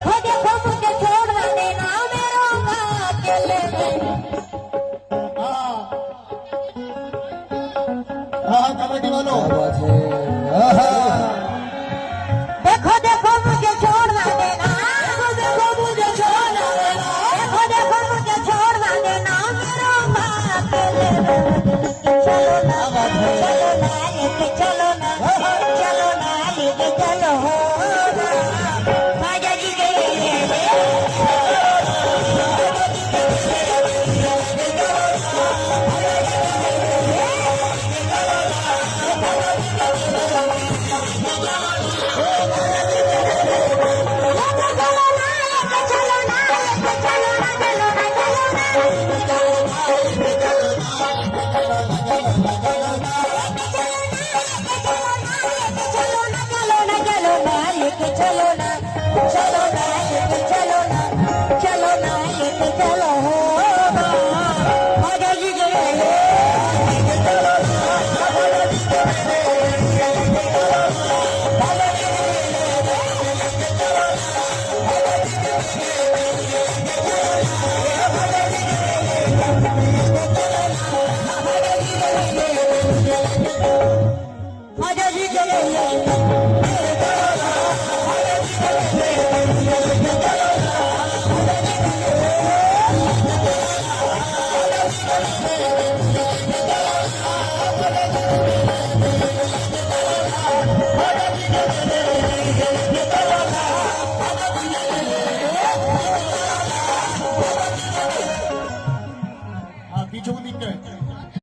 देखो मुझे छोड़ना देना मैं रोऊंगा अकेले में। हाँ कमेटी वालों देखो देखो मुझे छोड़ना देना, देखो मुझे छोड़ना देना, देखो मुझे छोड़ना देना मैं रोऊंगा अकेले में। चलो ना लेके चलो ना, चलो ना लेके चलो राजा जी के चलो ना, चलो ना लेके चलो ना, चलो ना लेके चलो राजा जी के राजा जी के